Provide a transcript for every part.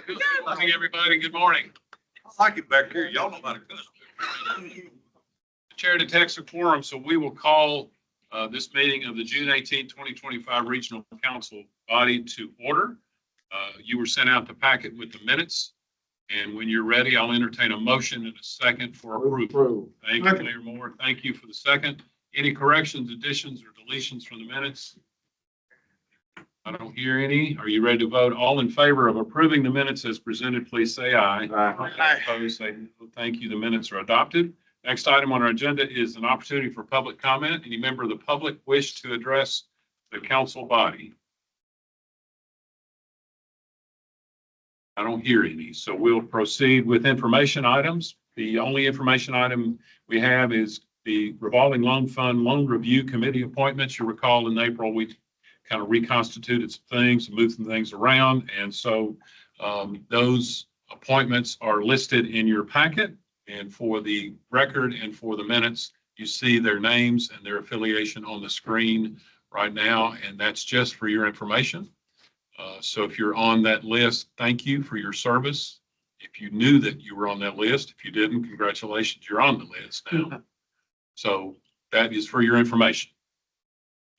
Good morning, everybody. Good morning. I like it back here. Y'all know how to cuss. The chair detects a quorum, so we will call this meeting of the June 18, 2025 Regional Council body to order. You were sent out the packet with the minutes, and when you're ready, I'll entertain a motion and a second for approval. Thank you, Mayor Moore. Thank you for the second. Any corrections, additions, or deletions from the minutes? I don't hear any. Are you ready to vote? All in favor of approving the minutes as presented, please say aye. Aye. Opposed, say no. Thank you. The minutes are adopted. Next item on our agenda is an opportunity for public comment. Any member of the public wish to address the council body? I don't hear any, so we'll proceed with information items. The only information item we have is the revolving loan fund loan review committee appointments. You recall in April, we kind of reconstituted some things, moved some things around. And so those appointments are listed in your packet. And for the record and for the minutes, you see their names and their affiliation on the screen right now. And that's just for your information. So if you're on that list, thank you for your service. If you knew that you were on that list, if you didn't, congratulations, you're on the list now. So that is for your information.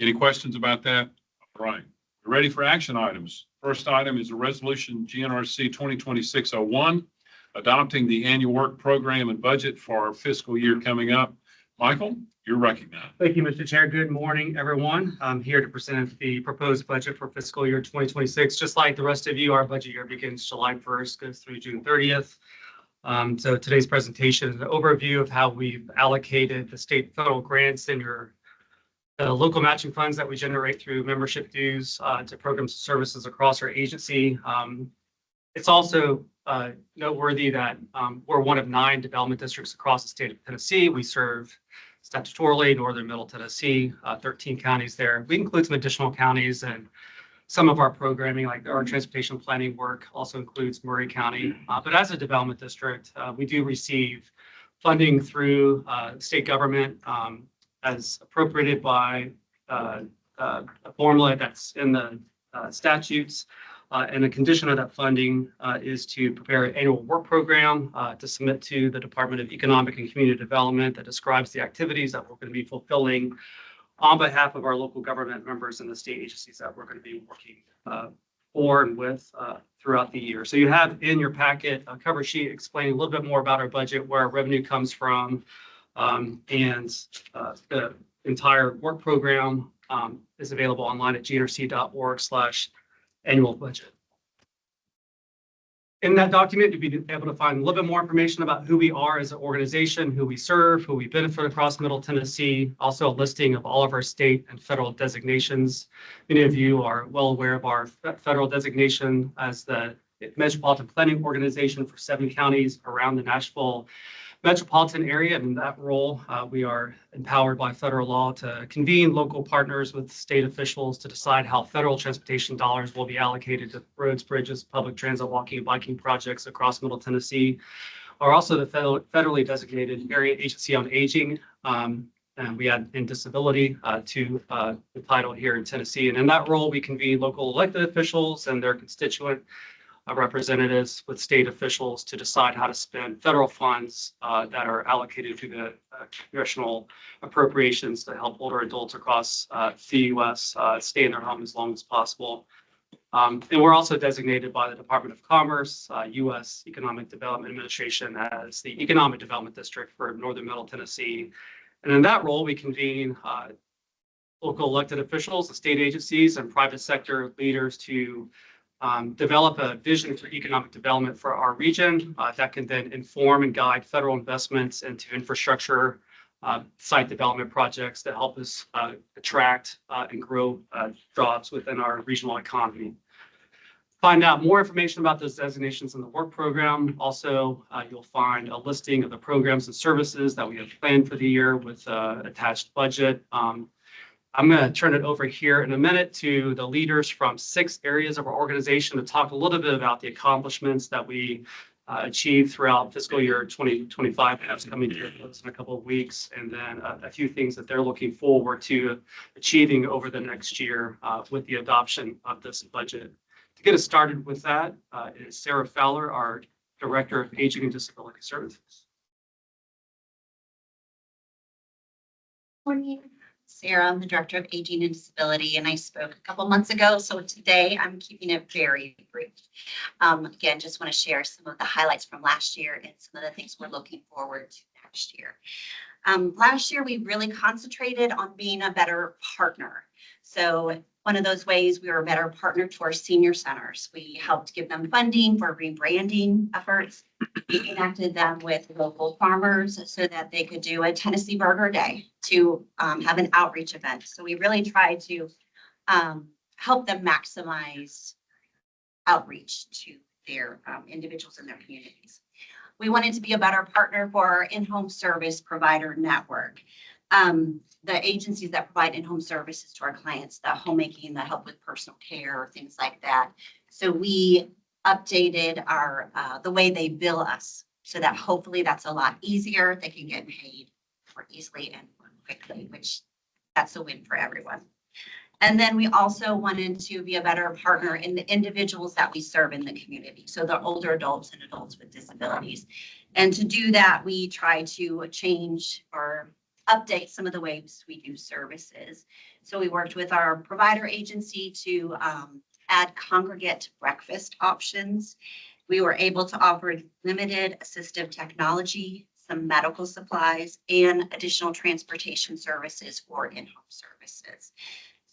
Any questions about that? All right, we're ready for action items. First item is a resolution GNRC 2026-01, adopting the annual work program and budget for our fiscal year coming up. Michael, you're recognized. Thank you, Mr. Chair. Good morning, everyone. I'm here to present the proposed budget for fiscal year 2026. Just like the rest of you, our budget year begins July 1st, goes through June 30th. So today's presentation is an overview of how we've allocated the state and federal grants in your local matching funds that we generate through membership dues to programs and services across our agency. It's also noteworthy that we're one of 9 development districts across the state of Tennessee. We serve statutorily Northern Middle Tennessee, 13 counties there. We include some additional counties, and some of our programming, like our transportation planning work, also includes Murray County. But as a development district, we do receive funding through state government as appropriated by a formula that's in the statutes. And a condition of that funding is to prepare an annual work program to submit to the Department of Economic and Community Development that describes the activities that we're going to be fulfilling on behalf of our local government members and the state agencies that we're going to be working for and with throughout the year. So you have in your packet a cover sheet explaining a little bit more about our budget, where our revenue comes from, and the entire work program is available online at gnrc.org/annual budget. In that document, you'll be able to find a little bit more information about who we are as an organization, who we serve, who we benefit across Middle Tennessee, also a listing of all of our state and federal designations. Many of you are well aware of our federal designation as the Metropolitan Planning Organization for 7 counties around the Nashville metropolitan area. And in that role, we are empowered by federal law to convene local partners with state officials to decide how federal transportation dollars will be allocated to roads, bridges, public transit, walking and biking projects across Middle Tennessee. Are also the federally designated area agency on aging. And we add in disability to the title here in Tennessee. And in that role, we convene local elected officials and their constituent representatives with state officials to decide how to spend federal funds that are allocated to the congressional appropriations to help older adults across the U.S. Stay in their home as long as possible. And we're also designated by the Department of Commerce, U.S. Economic Development Administration, as the Economic Development District for Northern Middle Tennessee. And in that role, we convene local elected officials, the state agencies, and private sector leaders to develop a vision for economic development for our region that can then inform and guide federal investments into infrastructure, site development projects that help us attract and grow jobs within our regional economy. Find out more information about those designations in the work program. Also, you'll find a listing of the programs and services that we have planned for the year with attached budget. I'm going to turn it over here in a minute to the leaders from 6 areas of our organization to talk a little bit about the accomplishments that we achieved throughout fiscal year 2025, perhaps coming to close in a couple of weeks, and then a few things that they're looking forward to achieving over the next year with the adoption of this budget. To get us started with that is Sarah Fowler, our Director of Aging and Disability Services. Morning, Sarah. I'm the Director of Aging and Disability, and I spoke a couple months ago. So today I'm keeping it very brief. Again, just want to share some of the highlights from last year and some of the things we're looking forward to next year. Last year, we really concentrated on being a better partner. So one of those ways we were a better partner to our senior centers. We helped give them funding for rebranding efforts. We connected them with local farmers so that they could do a Tennessee Burger Day to have an outreach event. So we really tried to help them maximize outreach to their individuals in their communities. We wanted to be a better partner for our in-home service provider network. The agencies that provide in-home services to our clients, the homemaking, the help with personal care, things like that. So we updated our the way they bill us so that hopefully that's a lot easier. They can get paid more easily and more quickly, which that's a win for everyone. And then we also wanted to be a better partner in the individuals that we serve in the community. So the older adults and adults with disabilities. And to do that, we try to change or update some of the ways we do services. So we worked with our provider agency to add congregate breakfast options. We were able to offer limited assistive technology, some medical supplies, and additional transportation services for in-home services.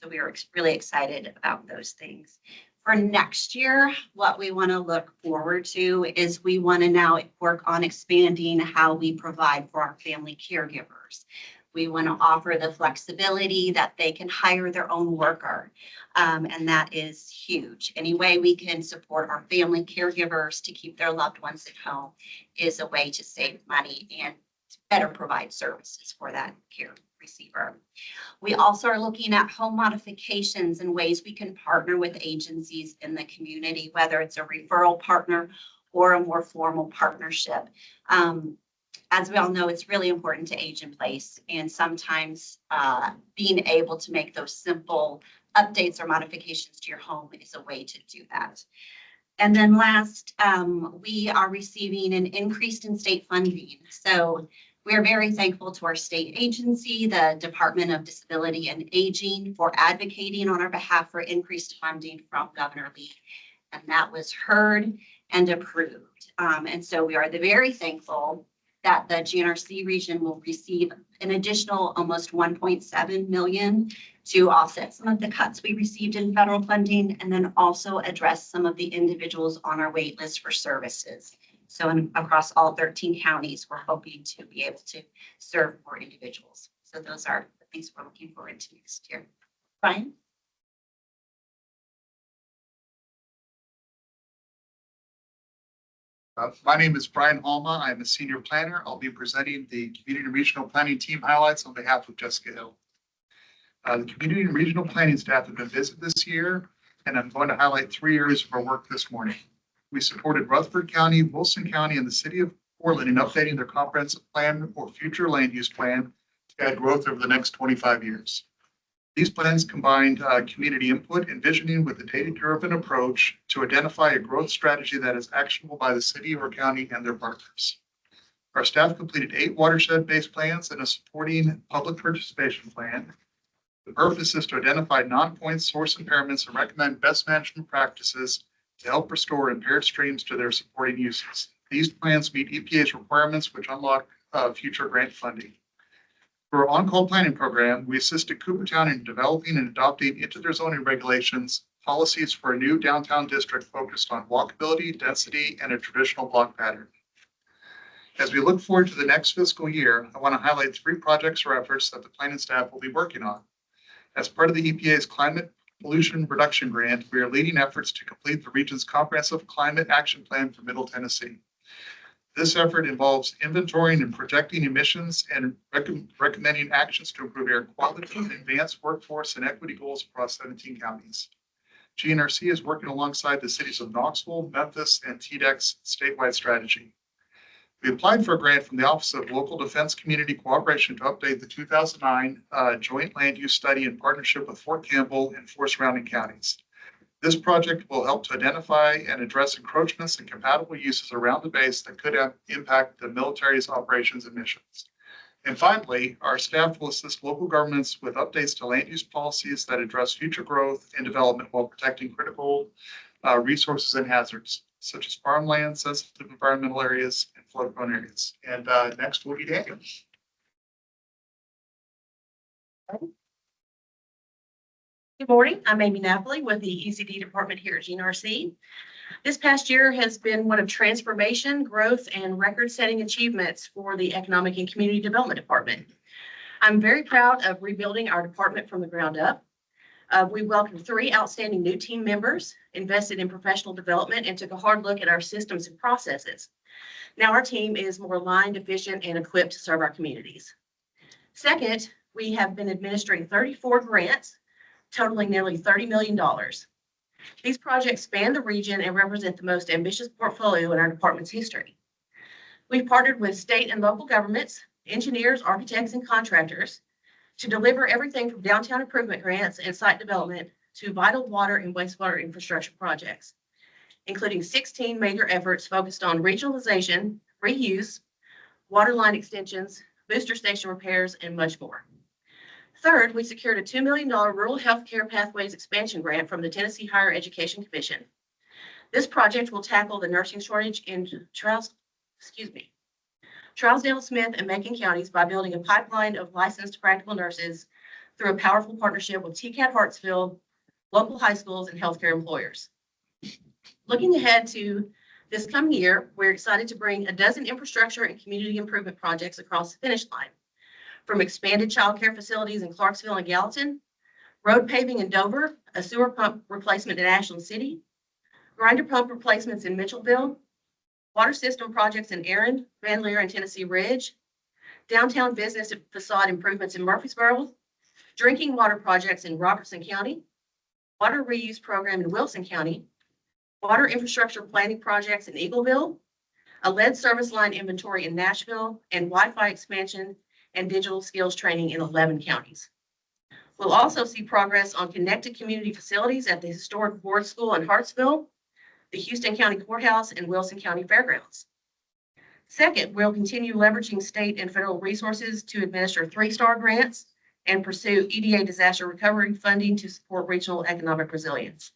So we were really excited about those things. For next year, what we want to look forward to is we want to now work on expanding how we provide for our family caregivers. We want to offer the flexibility that they can hire their own worker. And that is huge. Any way we can support our family caregivers to keep their loved ones at home is a way to save money and better provide services for that care receiver. We also are looking at home modifications and ways we can partner with agencies in the community, whether it's a referral partner or a more formal partnership. As we all know, it's really important to age in place, and sometimes being able to make those simple updates or modifications to your home is a way to do that. And then last, we are receiving an increase in state funding. So we are very thankful to our state agency, the Department of Disability and Aging, for advocating on our behalf for increased funding from Governor Lee. And that was heard and approved. And so we are very thankful that the GNRC region will receive an additional almost 1.7 million to offset some of the cuts we received in federal funding, and then also address some of the individuals on our wait list for services. So across all 13 counties, we're hoping to be able to serve more individuals. So those are the things we're looking forward to next year. Brian? My name is Brian Halma. I'm a senior planner. I'll be presenting the Community and Regional Planning Team highlights on behalf of Jessica Hill. The Community and Regional Planning staff have been busy this year, and I'm going to highlight 3 areas of our work this morning. We supported Rutherford County, Wilson County, and the city of Portland in updating their comprehensive plan or future land use plan to guide growth over the next 25 years. These plans combined community input, envisioning with a data-driven approach to identify a growth strategy that is actionable by the city or county and their partners. Our staff completed 8 watershed-based plans and a supporting public participation plan. The purpose is to identify non-point source impairments and recommend best management practices to help restore impaired streams to their supporting uses. These plans meet EPA's requirements, which unlock future grant funding. For our on-call planning program, we assisted Coopertown in developing and adopting into their zoning regulations policies for a new downtown district focused on walkability, density, and a traditional block pattern. As we look forward to the next fiscal year, I want to highlight 3 projects or efforts that the planning staff will be working on. As part of the EPA's Climate Pollution Reduction Grant, we are leading efforts to complete the region's comprehensive climate action plan for Middle Tennessee. This effort involves inventorying and projecting emissions and recommending actions to improve air quality and advance workforce and equity goals across 17 counties. GNRC is working alongside the cities of Knoxville, Memphis, and TDEC's statewide strategy. We applied for a grant from the Office of Local Defense Community Cooperation to update the 2009 joint land use study in partnership with Fort Campbell and 4 surrounding counties. This project will help to identify and address encroachments and compatible uses around the base that could impact the military's operations and missions. And finally, our staff will assist local governments with updates to land use policies that address future growth and development while protecting critical resources and hazards, such as farmland, sensitive environmental areas, and flood-prone areas. And next will be Daniel. Good morning. I'm Amy Napoli with the ECD department here at GNRC. This past year has been one of transformation, growth, and record-setting achievements for the Economic and Community Development Department. I'm very proud of rebuilding our department from the ground up. We welcomed 3 outstanding new team members, invested in professional development, and took a hard look at our systems and processes. Now our team is more aligned, efficient, and equipped to serve our communities. Second, we have been administering 34 grants totaling nearly $30 million. These projects span the region and represent the most ambitious portfolio in our department's history. We've partnered with state and local governments, engineers, architects, and contractors to deliver everything from downtown improvement grants and site development to vital water and wastewater infrastructure projects, including 16 major efforts focused on regionalization, reuse, water line extensions, booster station repairs, and much more. Third, we secured a $2 million Rural Healthcare Pathways Expansion Grant from the Tennessee Higher Education Commission. This project will tackle the nursing shortage in Trousdale, Smith, and Macon counties by building a pipeline of licensed practical nurses through a powerful partnership with TCAT Hartsville, local high schools, and healthcare employers. Looking ahead to this coming year, we're excited to bring a dozen infrastructure and community improvement projects across the finish line. From expanded childcare facilities in Clarksville and Gallatin, road paving in Dover, a sewer pump replacement in Ashland City, grinder pump replacements in Mitchellville, water system projects in Erin, Van Leer, and Tennessee Ridge, downtown business facade improvements in Murfreesboro, drinking water projects in Robertson County, water reuse program in Wilson County, water infrastructure planning projects in Eagleville, a lead service line inventory in Nashville, and Wi-Fi expansion and digital skills training in 11 counties. We'll also see progress on connected community facilities at the historic Ward School in Hartsville, the Houston County Courthouse, and Wilson County Fairgrounds. Second, we'll continue leveraging state and federal resources to administer 3-star grants and pursue EDA disaster recovery funding to support regional economic resilience.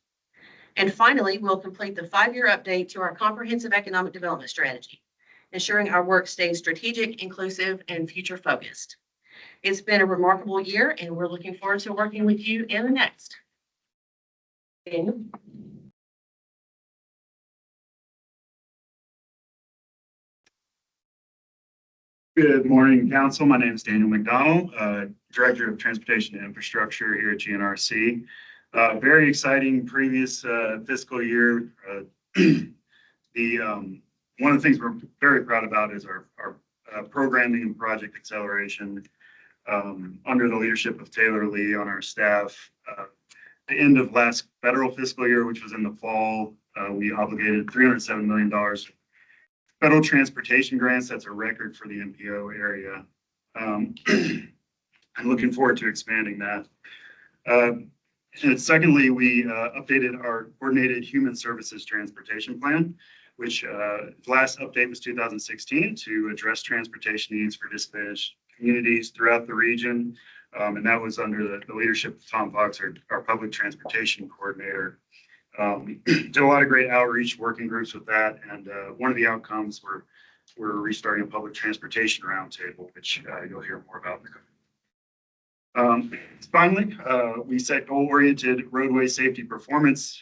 And finally, we'll complete the 5-year update to our comprehensive economic development strategy, ensuring our work stays strategic, inclusive, and future-focused. It's been a remarkable year, and we're looking forward to working with you in the next. Daniel? Good morning, Council. My name is Daniel McDonald, Director of Transportation and Infrastructure here at GNRC. Very exciting previous fiscal year. One of the things we're very proud about is our programming and project acceleration under the leadership of Taylor Lee on our staff. The end of last federal fiscal year, which was in the fall, we obligated $307 million federal transportation grants. That's a record for the MPO area. I'm looking forward to expanding that. And secondly, we updated our coordinated human services transportation plan, which last update was 2016 to address transportation needs for disadvantaged communities throughout the region. And that was under the leadership of Tom Fox, our public transportation coordinator. Did a lot of great outreach working groups with that. And one of the outcomes we're restarting a public transportation roundtable, which you'll hear more about. Finally, we set goal-oriented roadway safety performance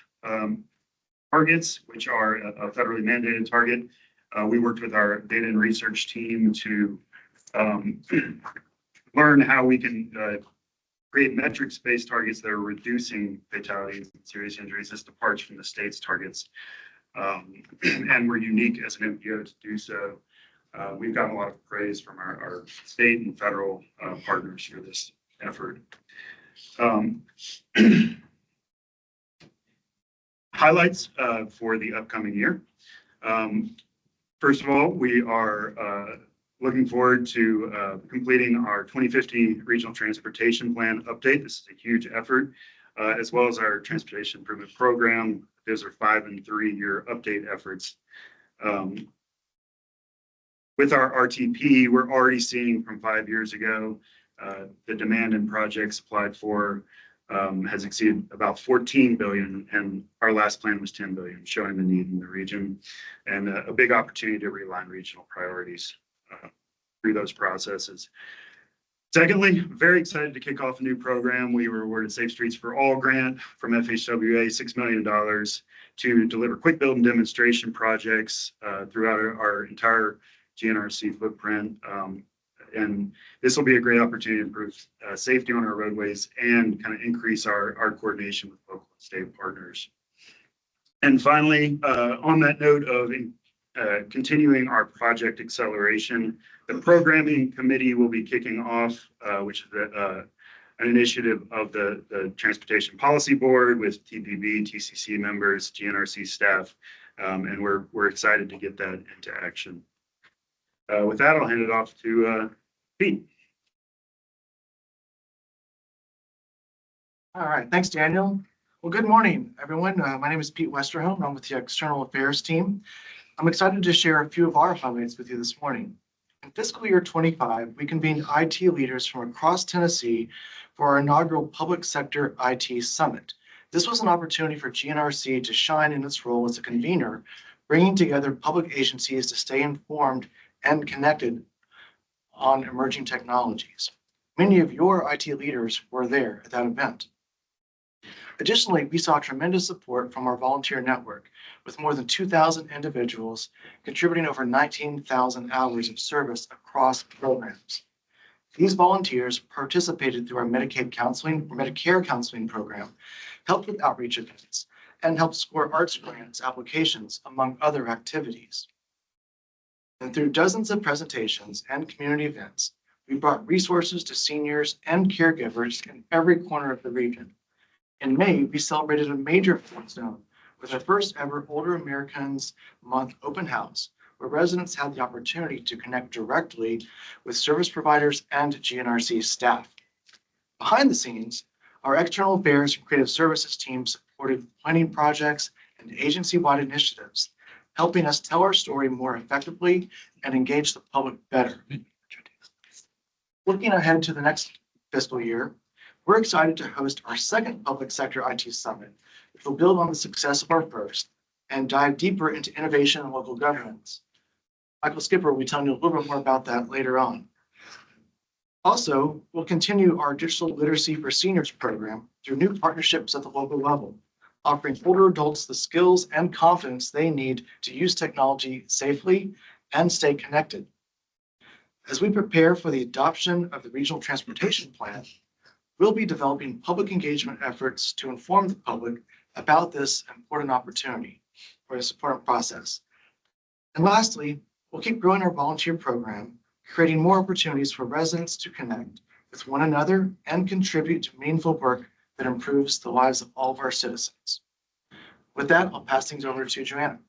targets, which are a federally mandated target. We worked with our data and research team to learn how we can create metrics-based targets that are reducing fatalities and serious injuries. This departs from the state's targets. And we're unique as an MPO to do so. We've gotten a lot of praise from our state and federal partners for this effort. Highlights for the upcoming year. First of all, we are looking forward to completing our 2050 Regional Transportation Plan update. This is a huge effort. as well as our transportation improvement program. Those are 5 and 3-year update efforts. With our RTP, we're already seeing from 5 years ago, the demand in projects applied for has exceeded about 14 billion, and our last plan was 10 billion, showing the need in the region and a big opportunity to realign regional priorities through those processes. Secondly, very excited to kick off a new program. We were awarded Safe Streets for All grant from FHWA, $6 million to deliver quick build and demonstration projects throughout our entire GNRC footprint. And this will be a great opportunity to improve safety on our roadways and kind of increase our coordination with local and state partners. And finally, on that note of continuing our project acceleration, the programming committee will be kicking off, which is an initiative of the Transportation Policy Board with TPB, TCC members, GNRC staff, and we're excited to get that into action. With that, I'll hand it off to Pete. All right, thanks, Daniel. Well, good morning, everyone. My name is Pete Westerholm. I'm with the External Affairs team. I'm excited to share a few of our highlights with you this morning. In fiscal year 25, we convened IT leaders from across Tennessee for our inaugural Public Sector IT Summit. This was an opportunity for GNRC to shine in its role as a convener, bringing together public agencies to stay informed and connected on emerging technologies. Many of your IT leaders were there at that event. Additionally, we saw tremendous support from our volunteer network, with more than 2,000 individuals contributing over 19,000 hours of service across programs. These volunteers participated through our Medicaid counseling or Medicare counseling program, helped with outreach events, and helped score arts grants applications, among other activities. And through dozens of presentations and community events, we brought resources to seniors and caregivers in every corner of the region. In May, we celebrated a major milestone with our first ever Older Americans Month open house, where residents had the opportunity to connect directly with service providers and GNRC staff. Behind the scenes, our external affairs and creative services team supported planning projects and agency-wide initiatives, helping us tell our story more effectively and engage the public better. Looking ahead to the next fiscal year, we're excited to host our second Public Sector IT Summit, which will build on the success of our first and dive deeper into innovation and local governance. Michael Skipper will be telling you a little bit more about that later on. Also, we'll continue our digital literacy for seniors program through new partnerships at the local level, offering older adults the skills and confidence they need to use technology safely and stay connected. As we prepare for the adoption of the Regional Transportation Plan, we'll be developing public engagement efforts to inform the public about this important opportunity or this important process. And lastly, we'll keep growing our volunteer program, creating more opportunities for residents to connect with one another and contribute to meaningful work that improves the lives of all of our citizens. With that, I'll pass things over to Joanna.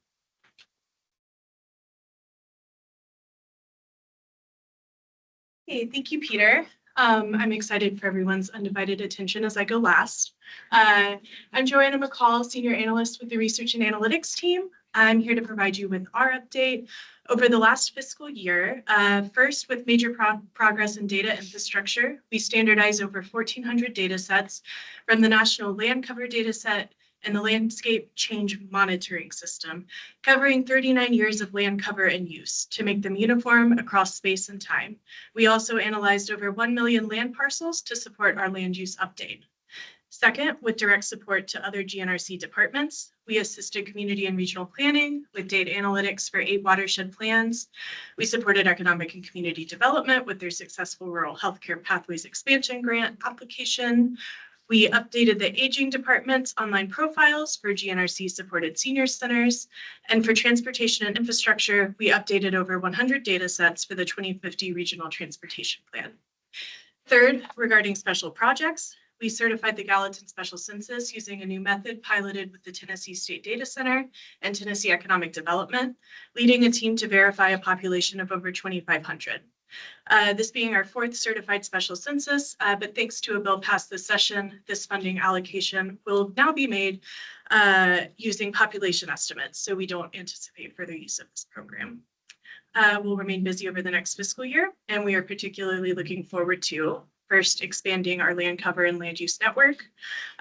Hey, thank you, Peter. I'm excited for everyone's undivided attention as I go last. I'm Joanna McCall, Senior Analyst with the Research and Analytics team. I'm here to provide you with our update over the last fiscal year. First, with major progress in data infrastructure, we standardized over 1,400 data sets from the National Land Cover Dataset and the Landscape Change Monitoring System, covering 39 years of land cover and use to make them uniform across space and time. We also analyzed over 1 million land parcels to support our land use update. Second, with direct support to other GNRC departments, we assisted community and regional planning with data analytics for 8 watershed plans. We supported economic and community development with their successful Rural Healthcare Pathways Expansion Grant application. We updated the aging department's online profiles for GNRC supported senior centers. And for transportation and infrastructure, we updated over 100 data sets for the 2050 Regional Transportation Plan. Third, regarding special projects, we certified the Gallatin Special Census using a new method piloted with the Tennessee State Data Center and Tennessee Economic Development, leading a team to verify a population of over 2,500. This being our fourth certified special census, but thanks to a bill passed this session, this funding allocation will now be made using population estimates, so we don't anticipate further use of this program. We'll remain busy over the next fiscal year, and we are particularly looking forward to first expanding our land cover and land use network.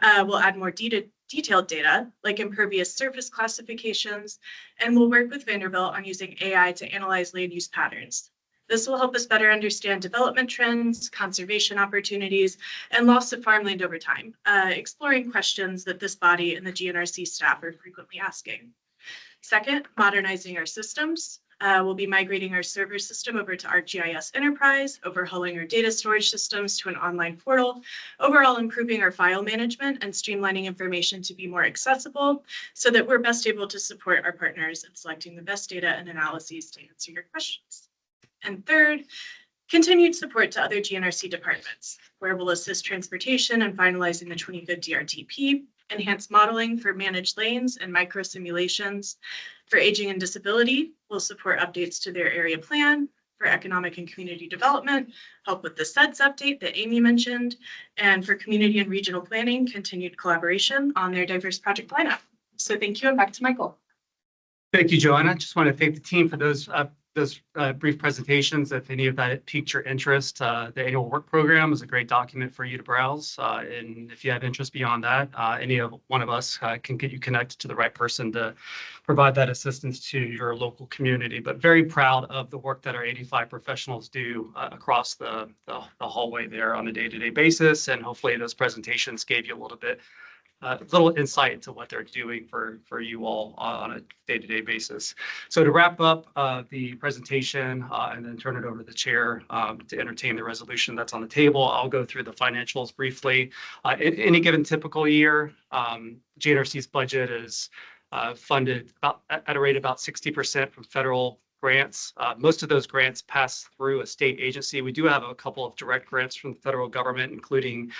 We'll add more detailed data like impervious surface classifications, and we'll work with Vanderbilt on using AI to analyze land use patterns. This will help us better understand development trends, conservation opportunities, and loss of farmland over time, exploring questions that this body and the GNRC staff are frequently asking. Second, modernizing our systems. We'll be migrating our server system over to ArcGIS Enterprise, overhauling our data storage systems to an online portal, overall improving our file management and streamlining information to be more accessible so that we're best able to support our partners in selecting the best data and analyses to answer your questions. And third, continued support to other GNRC departments, where we'll assist transportation and finalizing the 2050 RTP, enhance modeling for managed lanes and micro simulations. For aging and disability, we'll support updates to their area plan. For economic and community development, help with the SEDS update that Amy mentioned. And for community and regional planning, continued collaboration on their diverse project lineup. So thank you, and back to Michael. Thank you, Joanna. Just want to thank the team for those brief presentations. If any of that piqued your interest, the annual work program is a great document for you to browse. And if you have interest beyond that, any of one of us can get you connected to the right person to provide that assistance to your local community. But very proud of the work that our 85 professionals do across the hallway there on a day-to-day basis. And hopefully those presentations gave you a little insight into what they're doing for you all on a day-to-day basis. So to wrap up the presentation and then turn it over to the chair to entertain the resolution that's on the table, I'll go through the financials briefly. In any given typical year, GNRC's budget is funded at a rate about 60% from federal grants. Most of those grants pass through a state agency. We do have a couple of direct grants from the federal government, including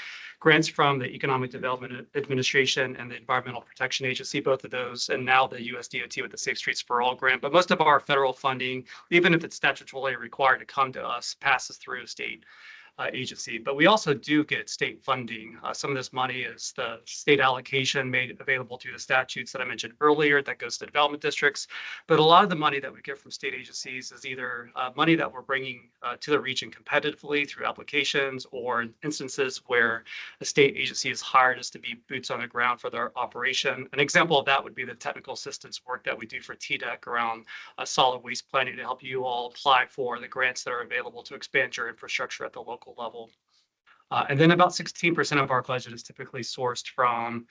grants from the Economic Development Administration and the Environmental Protection Agency, both of those, and now the USDOT with the Safe Streets for All grant. But most of our federal funding, even if it's statutorily required to come to us, passes through a state agency. But we also do get state funding. Some of this money is the state allocation made available through the statutes that I mentioned earlier that goes to development districts. But a lot of the money that we get from state agencies is either money that we're bringing to the region competitively through applications, or instances where a state agency has hired us to be boots on the ground for their operation. An example of that would be the technical assistance work that we do for TDEC around solid waste planning to help you all apply for the grants that are available to expand your infrastructure at the local level. And then about 16% of our budget is typically sourced from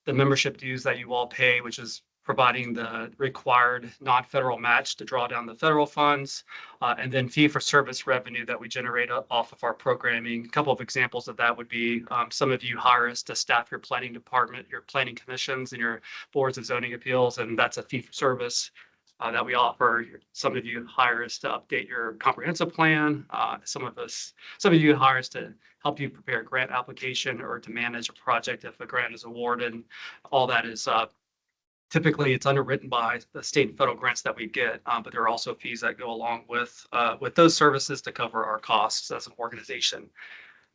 the membership dues that you all pay, which is providing the required non-federal match to draw down the federal funds, and then fee for service revenue that we generate off of our programming. A couple of examples of that would be some of you hire us to staff your planning department, your planning commissions, and your boards of zoning appeals, and that's a fee for service that we offer. Some of you hire us to update your comprehensive plan. Some of you hire us to help you prepare a grant application or to manage a project if a grant is awarded. All that is typically it's underwritten by the state and federal grants that we get, but there are also fees that go along with those services to cover our costs as an organization.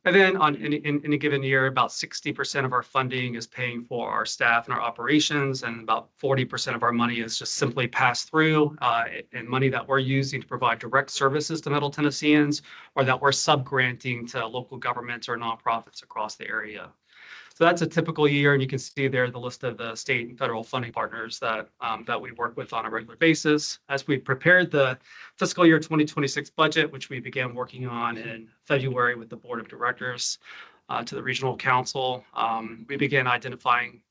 And then in a given year, about 60% of our funding is paying for our staff and our operations, and about 40% of our money is just simply passed through and money that we're using to provide direct services to Middle Tennesseans, or that we're sub-granting to local governments or nonprofits across the area. So that's a typical year, and you can see there the list of the state and federal funding partners that we work with on a regular basis. As we prepared the fiscal year 2026 budget, which we began working on in February with the board of directors to the regional council, we began identifying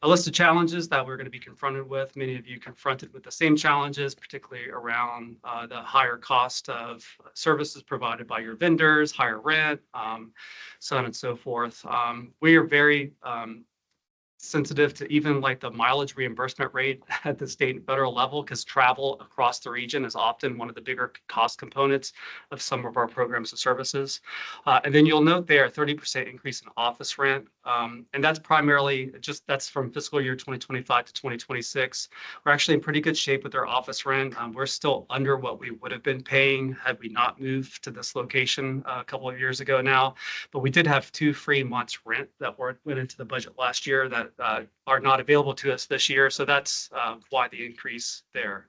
a list of challenges that we're going to be confronted with. Many of you confronted with the same challenges, particularly around the higher cost of services provided by your vendors, higher rent, so on and so forth. We are very sensitive to even like the mileage reimbursement rate at the state and federal level, because travel across the region is often one of the bigger cost components of some of our programs and services. And then you'll note there a 30% increase in office rent. And that's primarily that's from fiscal year 2025 to 2026. We're actually in pretty good shape with our office rent. We're still under what we would have been paying had we not moved to this location a couple of years ago now. But we did have 2 free months rent that went into the budget last year that are not available to us this year. So that's why the increase there.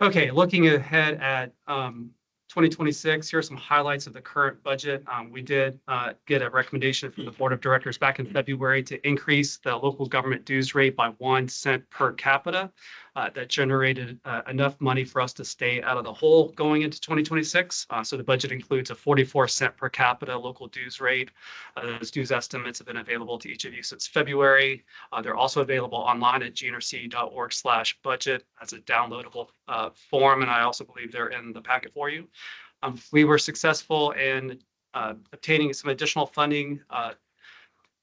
Okay, looking ahead at 2026, here are some highlights of the current budget. We did get a recommendation from the Board of Directors back in February to increase the local government dues rate by 1 cent per capita. That generated enough money for us to stay out of the hole going into 2026. So the budget includes a 44-cent per capita local dues rate. Those dues estimates have been available to each of you since February. They're also available online at gnrc.org/budget as a downloadable form, and I also believe they're in the packet for you. We were successful in obtaining some additional funding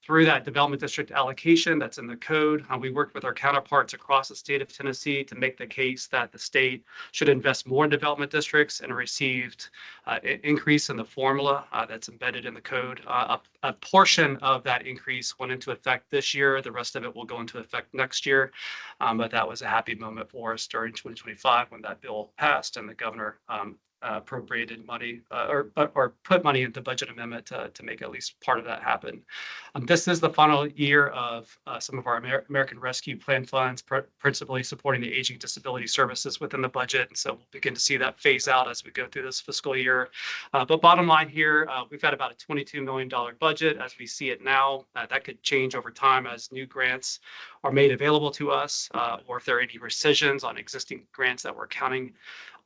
through that development district allocation that's in the code. We worked with our counterparts across the state of Tennessee to make the case that the state should invest more in development districts, and received an increase in the formula that's embedded in the code. A portion of that increase went into effect this year. The rest of it will go into effect next year. But that was a happy moment for us during 2025 when that bill passed and the governor appropriated money or put money into budget amendment to make at least part of that happen. This is the final year of some of our American Rescue Plan funds, principally supporting the aging disability services within the budget. And so we'll begin to see that phase out as we go through this fiscal year. But bottom line here, we've got about a $22 million budget as we see it now. That could change over time as new grants are made available to us, or if there are any rescissions on existing grants that we're counting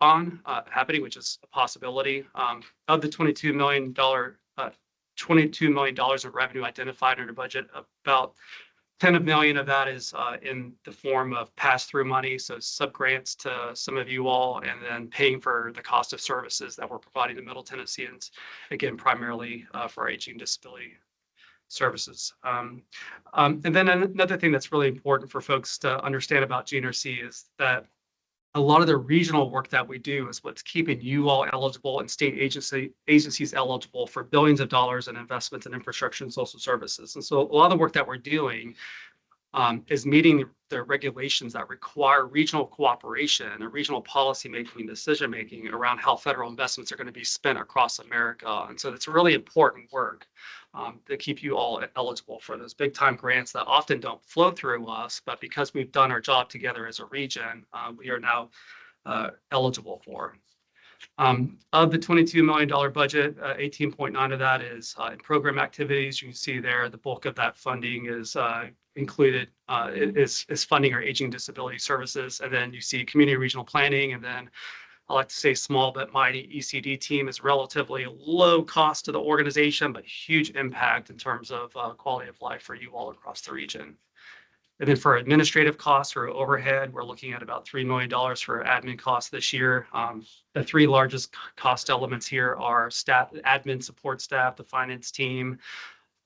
on happening, which is a possibility. Of the $22 million in revenue identified under budget, about $10 million of that is in the form of pass-through money, so sub-grants to some of you all, and then paying for the cost of services that we're providing to Middle Tennesseans, again, primarily for our aging disability services. And then another thing that's really important for folks to understand about GNRC is that a lot of the regional work that we do is what's keeping you all eligible and state agencies eligible for billions of dollars in investments in infrastructure and social services. And so a lot of the work that we're doing is meeting the regulations that require regional cooperation and regional policymaking and decision-making around how federal investments are going to be spent across America. And so it's really important work to keep you all eligible for those big-time grants that often don't flow through us, but because we've done our job together as a region, we are now eligible for. Of the $22 million budget, 18.9 of that is in program activities. You can see there the bulk of that funding is included, is funding our aging disability services. And then you see community regional planning, and then I like to say small but mighty ECD team is relatively low cost to the organization, but huge impact in terms of quality of life for you all across the region. And then for administrative costs or overhead, we're looking at about $3 million for admin costs this year. The 3 largest cost elements here are staff, admin support staff, the finance team,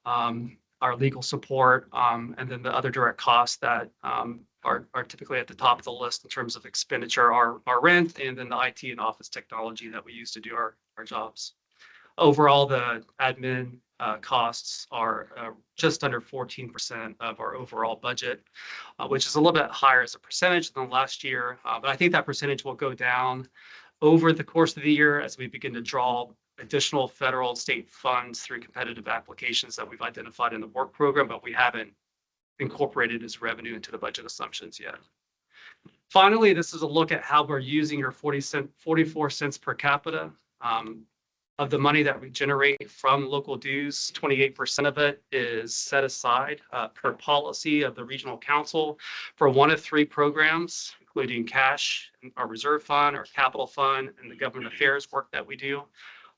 our legal support, and then the other direct costs that are typically at the top of the list in terms of expenditure, our rent, and then the IT and office technology that we use to do our jobs. Overall, the admin costs are just under 14% of our overall budget, which is a little bit higher as a percentage than last year. But I think that percentage will go down over the course of the year as we begin to draw additional federal and state funds through competitive applications that we've identified in the work program, but we haven't incorporated as revenue into the budget assumptions yet. Finally, this is a look at how we're using your 44 cents per capita. Of the money that we generate from local dues, 28% of it is set aside per policy of the regional council for one of 3 programs, including cash, our reserve fund, our capital fund, and the government affairs work that we do.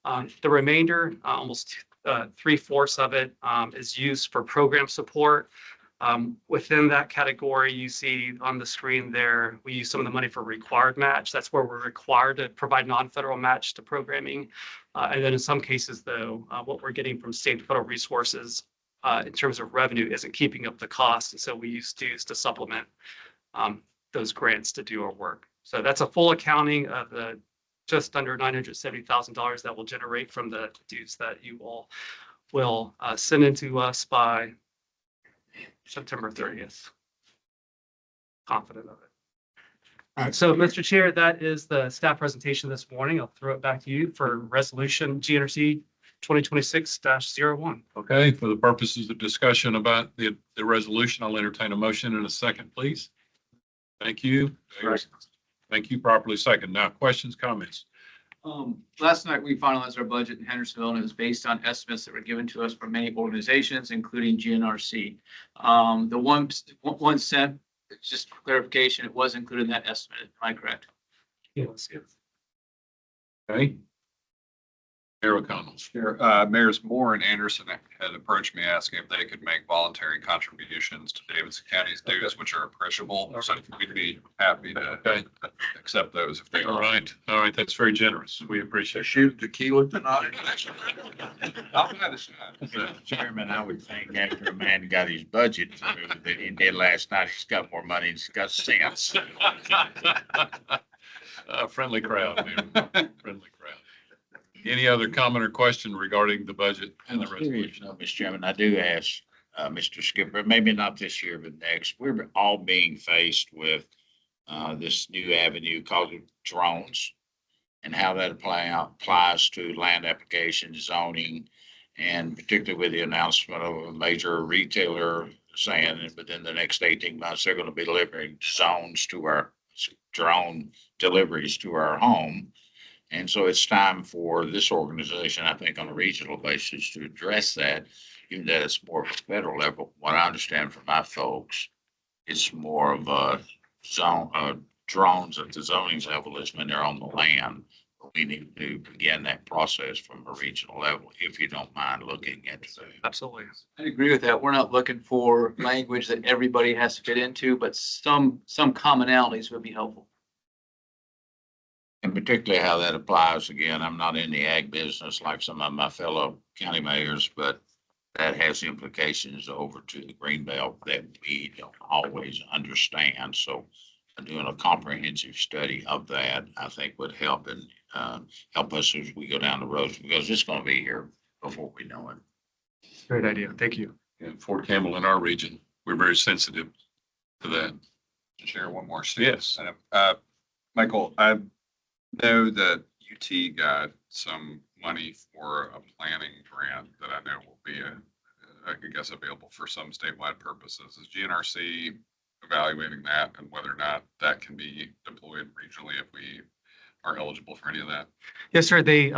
The remainder, almost 3/4 of it, is used for program support. Within that category, you see on the screen there, we use some of the money for required match. That's where we're required to provide non-federal match to programming. And then in some cases, though, what we're getting from state and federal resources in terms of revenue isn't keeping up the cost. And so we use dues to supplement those grants to do our work. So that's a full accounting of the just under $970,000 that will generate from the dues that you all will send into us by September 30th. Confident of it. So, Mr. Chair, that is the staff presentation this morning. I'll throw it back to you for resolution GNRC 2026-01. Okay, for the purposes of discussion about the resolution, I'll entertain a motion in a second, please. Thank you. Thank you, properly second. Now, questions, comments? Last night, we finalized our budget in Hendersonville, and it was based on estimates that were given to us from many organizations, including GNRC. The 1 cent, just for clarification, it was included in that estimate. Am I correct? Yes. Okay. Mayor O'Connell. Sure. Mayors Moore and Anderson had approached me asking if they could make voluntary contributions to Davidson County's dues, which are appreciable. So we'd be happy to accept those if they All are. right. All right. That's very generous. We appreciate it. Shoot tequila tonight. I'll buy the shot. Mr. Chairman, I would think after a man got his budget moved that he did last night, he's got more money, he's got sense. Friendly crowd, Mayor. Friendly crowd. Any other comment or question regarding the budget and the resolution? No, Mr. Chairman, I do ask, Mr. Skipper, maybe not this year, but next, we're all being faced with this new avenue called drones and how that applies to land application zoning, and particularly with the announcement of a major retailer saying that within the next 18 months, they're going to be delivering zones to our drone deliveries to our home. And so it's time for this organization, I think, on a regional basis to address that, even though it's more of a federal level. What I understand from my folks, it's more of a zone, drones at the zoning level is when they're on the land. But we need to begin that process from a regional level, if you don't mind looking into that. Absolutely. I agree with that. We're not looking for language that everybody has to fit into, but some commonalities would be helpful. And particularly how that applies, again, I'm not in the ag business like some of my fellow county mayors, but that has implications over to the green belt that we don't always understand. So doing a comprehensive study of that, I think would help and help us as we go down the road, because it's going to be here before we know it. Great idea. Thank you. In Fort Campbell in our region, we're very sensitive to that. Share one more. Yes. Michael, I know that UT got some money for a planning grant that I know will be I guess available for some statewide purposes. Is GNRC evaluating that and whether or not that can be deployed regionally if we are eligible for any of that? Yes, sir. They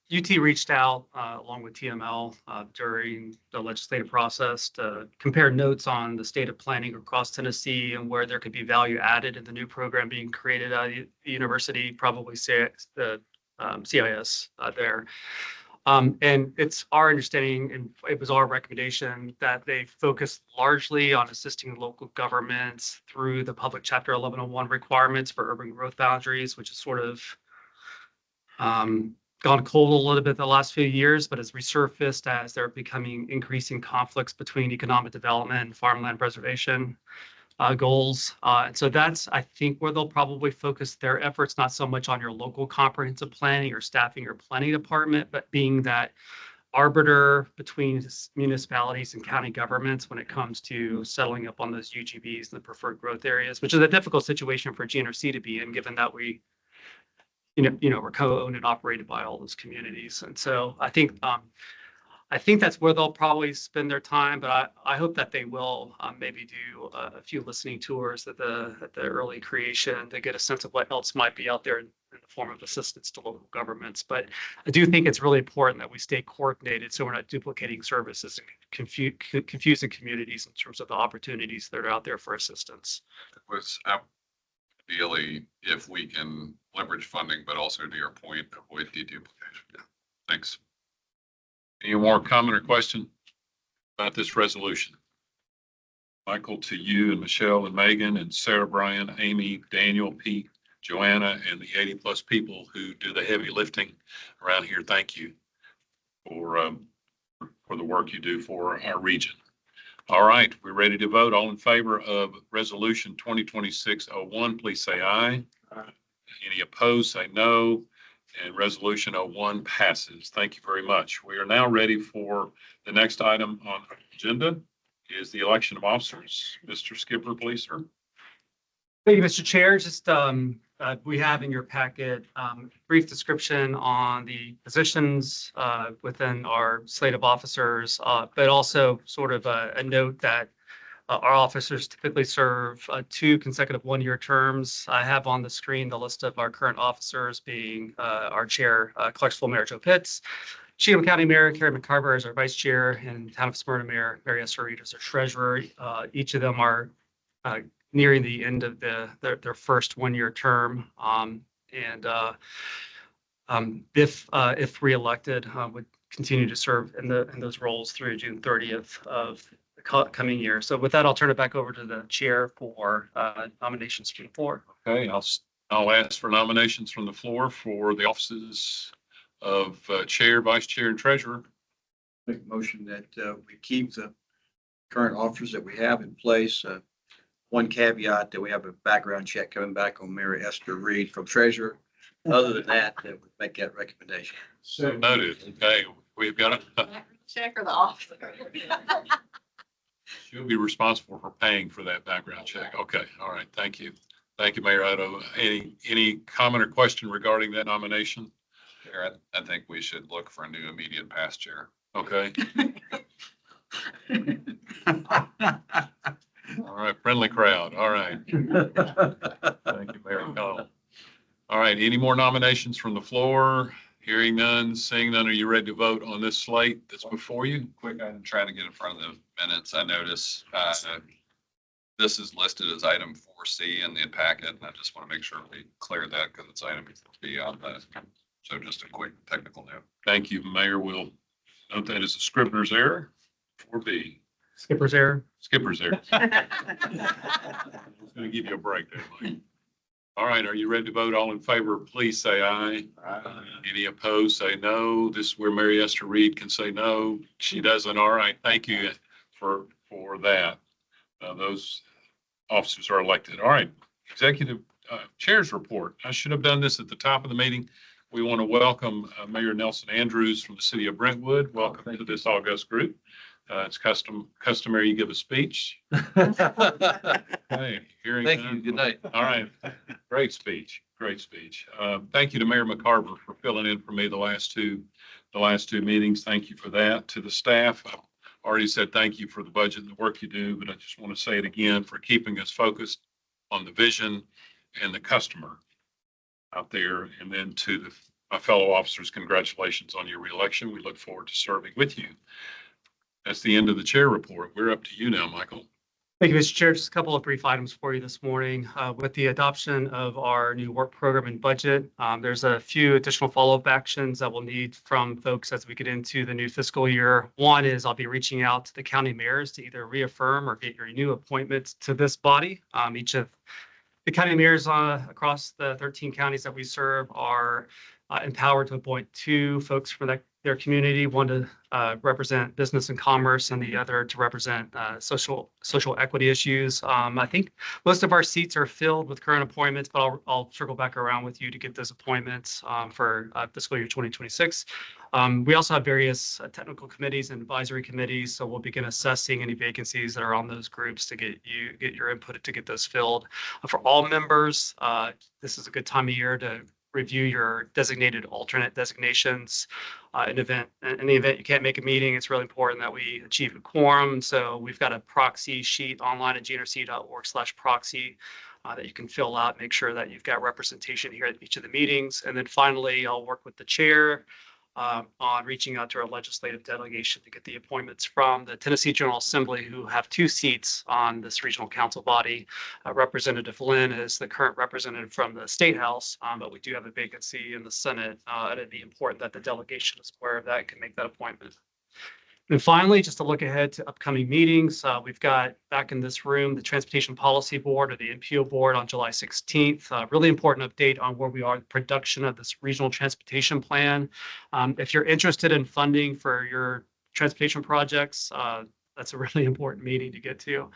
UT reached out along with TML during the legislative process to compare notes on the state of planning across Tennessee and where there could be value added in the new program being created at the university, probably the CIS there. And it's our understanding, and it was our recommendation, that they focus largely on assisting local governments through the public Chapter 1101 requirements for urban growth boundaries, which is sort of gone cold a little bit the last few years, but has resurfaced as there are becoming increasing conflicts between economic development and farmland preservation goals. And so that's, I think, where they'll probably focus their efforts, not so much on your local comprehensive planning or staffing your planning department, but being that arbiter between municipalities and county governments when it comes to settling up on those UGBs and the preferred growth areas, which is a difficult situation for GNRC to be in, given that we we're co-owned and operated by all those communities. And so I think that's where they'll probably spend their time, but I hope that they will maybe do a few listening tours at the early creation to get a sense of what else might be out there in the form of assistance to local governments. But I do think it's really important that we stay coordinated so we're not duplicating services and confusing communities in terms of the opportunities that are out there for assistance. It was ideally if we can leverage funding, but also to your point, avoid deduplication. Thanks. Any more comment or question about this resolution? Michael, to you and Michelle and Megan and Sarah, Brian, Amy, Daniel, Pete, Joanna, and the 80+ people who do the heavy lifting around here, thank you for for the work you do for our region. All right, we're ready to vote. All in favor of Resolution 2026-01, please say aye. Any opposed, say no. And Resolution 01 passes. Thank you very much. We are now ready for the next item on our agenda is the election of officers. Mr. Skipper, please, sir. Thank you, Mr. Chair. Just we have in your packet brief description on the positions within our slate of officers, but also sort of a note that our officers typically serve 2 consecutive one-year terms. I have on the screen the list of our current officers being our chair, Clarksville Mayor Joe Pitts, Cheatham County Mayor Carrie McCarver as our vice chair, and Town of Smyrna Mayor Mary Esther Reed as our treasurer. Each of them are nearing the end of their first one-year term. If reelected, would continue to serve in those roles through June 30th of the coming year. So with that, I'll turn it back over to the chair for nominations from the floor. Okay, I'll ask for nominations from the floor for the offices of chair, vice chair, and treasurer. Make a motion that we keep the current officers that we have in place. One caveat that we have a background check coming back on Mary Esther Reed from treasurer. Other than that, we make that recommendation. So noted. Okay, we've got a. Check or the officer? She'll be responsible for paying for that background check. Okay, all right, thank you. Thank you, Mayor Otto. Any comment or question regarding that nomination? Chair, I think we should look for a new immediate past chair. Okay. All right, friendly crowd. All right. Thank you, Mayor O'Connell. All right, any more nominations from the floor? Hearing none, seeing none, are you ready to vote on this slate that's before you? Quick, I'm trying to get in front of the minutes. I notice this is listed as item 4C in the packet, and I just want to make sure we clear that because it's item B on that. So just a quick technical note. Thank you, Mayor. We'll note that as a scrivener's error. 4B. Skipper's error. Skipper's error. I was going to give you a break there, Mike. All right, are you ready to vote? All in favor, please say aye. Aye. Any opposed, say no. This is where Mary Esther Reed can say no. She doesn't. All right, thank you for that. Those officers are elected. All right, executive chair's report. I should have done this at the top of the meeting. We want to welcome Mayor Nelson Andrews from the city of Brentwood. Welcome to this august group. It's customary you give a speech. Hey, hearing Thank none. you. Good night. All right. Great speech. Great speech. Thank you to Mayor McCarver for filling in for me the last two meetings. Thank you for that. To the staff, I've already said thank you for the budget and the work you do, but I just want to say it again for keeping us focused on the vision and the customer out there. And then to my fellow officers, congratulations on your reelection. We look forward to serving with you. That's the end of the chair report. We're up to you now, Michael. Thank you, Mr. Chair. Just a couple of brief items for you this morning. With the adoption of our new work program and budget, there's a few additional follow-up actions that we'll need from folks as we get into the new fiscal year. One is I'll be reaching out to the county mayors to either reaffirm or get your new appointments to this body. Each of the county mayors across the 13 counties that we serve are empowered to appoint 2 folks from their community, one to represent business and commerce and the other to represent social equity issues. I think most of our seats are filled with current appointments, but I'll circle back around with you to get those appointments for fiscal year 2026. We also have various technical committees and advisory committees, so we'll begin assessing any vacancies that are on those groups to get your input to get those filled. For all members, this is a good time of year to review your designated alternate designations. In the event you can't make a meeting, it's really important that we achieve a quorum. So we've got a proxy sheet online at gnrc.org/proxy that you can fill out, make sure that you've got representation here at each of the meetings. And then finally, I'll work with the chair on reaching out to our legislative delegation to get the appointments from the Tennessee General Assembly, who have 2 seats on this regional council body. Representative Lynn is the current representative from the State House, but we do have a vacancy in the Senate. And it'd be important that the delegation is aware of that and can make that appointment. And finally, just to look ahead to upcoming meetings, we've got back in this room, the Transportation Policy Board, or the NPO Board, on July 16th. Really important update on where we are in production of this regional transportation plan. If you're interested in funding for your transportation projects. That's a really important meeting to get to.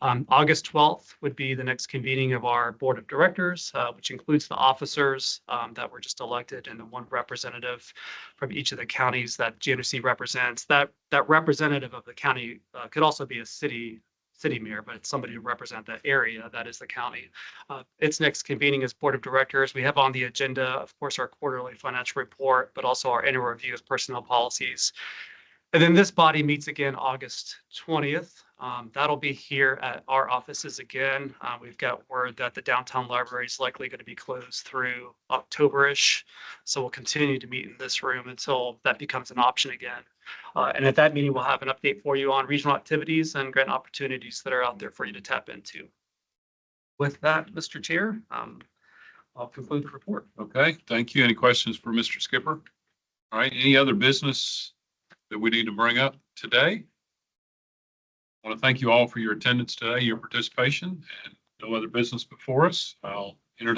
August 12th would be the next convening of our board of directors, which includes the officers that were just elected and the one representative from each of the counties that GNRC represents. That representative of the county could also be a city mayor, but it's somebody to represent that area. That is the county. Its next convening is board of directors. We have on the agenda, of course, our quarterly financial report, but also our annual review of personnel policies. And then this body meets again August 20th. That'll be here at our offices again. We've got word that the downtown library is likely going to be closed through October-ish. So we'll continue to meet in this room until that becomes an option again. And at that meeting, we'll have an update for you on regional activities and grant opportunities that are out there for you to tap into. With that, Mr. Chair, I'll conclude the report. Okay, thank you. Any questions for Mr. Skipper? All right, any other business that we need to bring up today? I want to thank you all for your attendance today, your participation, and no other business before us. I'll